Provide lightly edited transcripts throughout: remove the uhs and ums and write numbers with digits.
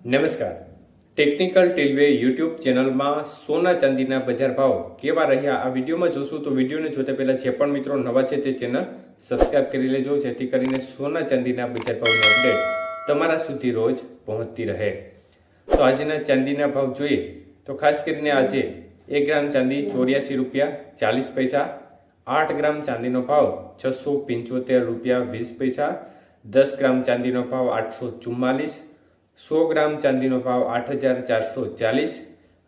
નમસ્કાર, technical ટેલવે YouTube ચેનલમાં સોના ચાંદીના બજાર ભાવ કેવા રહ્યા આ વિડીયોમાં જોશું. તો વિડીયોને જોતા પહેલા જે પણ મિત્રો નવા છે તે ચેનલ સબસ્ક્રાઇબ કરી લેજો, જેથી કરીને સોના ચાંદીના બજાર ભાવની અપડેટ તમારા સુધી રોજ પહોંચતી રહે. તો આજના ચાંદીના ભાવ જોઈએ તો ખાસ કરીને આજે 1 ગ્રામ ચાંદી 84 રૂપિયા 40 પૈસા, 8 ગ્રામ ચાંદીનો ભાવ 675 રૂપિયા 20 પૈસા, 10 ગ્રામ ચાંદીનો ભાવ 844, 100 ગ્રામ ચાંદીનો ભાવ 8,440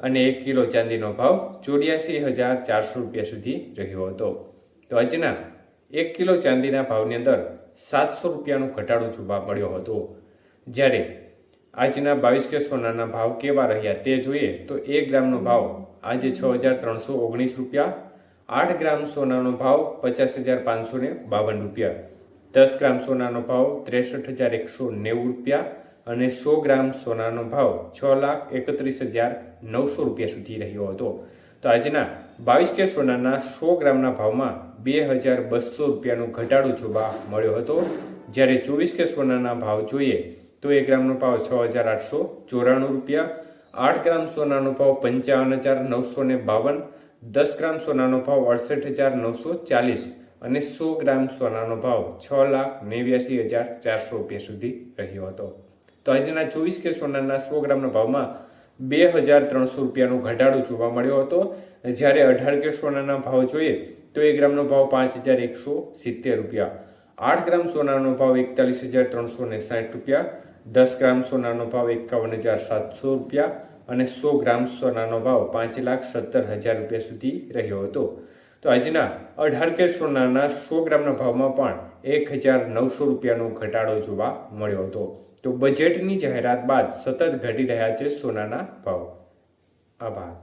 અને 1 કિલો ચાંદીનો ભાવ 84,400 રૂપિયા સુધી રહ્યો હતો. તો આજના 1 કિલો ચાંદીના ભાવની અંદર 700 રૂપિયાનો ઘટાડો જોવા મળ્યો હતો. જ્યારે આજના 22 કે સોનાના ભાવ કેવા રહ્યા તે જોઈએ તો 1 ગ્રામનો ભાવ આજે 6,319 રૂપિયા, 8 ગ્રામ સોનાનો ભાવ 50,552 રૂપિયા, 10 ગ્રામ સોનાનો ભાવ 63,190 રૂપિયા અને 100 ગ્રામ સોનાનો ભાવ 6,31,900 રૂપિયા સુધી રહ્યો હતો. તો આજના 22 કે સોનાના 100 ગ્રામના ભાવમાં 2,200 રૂપિયાનો ઘટાડો જોવા મળ્યો હતો. જ્યારે 24 કે સોનાના ભાવ જોઈએ તો 1 ગ્રામનો ભાવ 6,894 રૂપિયા, 8 ગ્રામ સોનાનો ભાવ 55,952, 10 ગ્રામ સોનાનો ભાવ 68,940 અને 100 ગ્રામ સોનાનો ભાવ 6,89,400 રૂપિયા સુધી રહ્યો હતો. તો આજના 24 કે સોનાના 100 ગ્રામના ભાવમાં 2,300 રૂપિયાનો ઘટાડો જોવા મળ્યો હતો. જ્યારે 18 કે સોનાના ભાવ જોઈએ તો 1 ગ્રામનો ભાવ 5,170 રૂપિયા, 8 ગ્રામ સોનાનો ભાવ 41,360 રૂપિયા, 10 ગ્રામ સોનાનો ભાવ 51,700 રૂપિયા અને 100 ગ્રામ સોનાનો ભાવ 5,17,000 રૂપિયા સુધી રહ્યો હતો. તો આજના 18 કે સોનાના 100 ગ્રામના ભાવમાં પણ 1,900 રૂપિયાનો ઘટાડો જોવા મળ્યો હતો. તો બજેટની જાહેરાત બાદ સતત ઘટી રહ્યા છે સોનાના ભાવ. આભાર.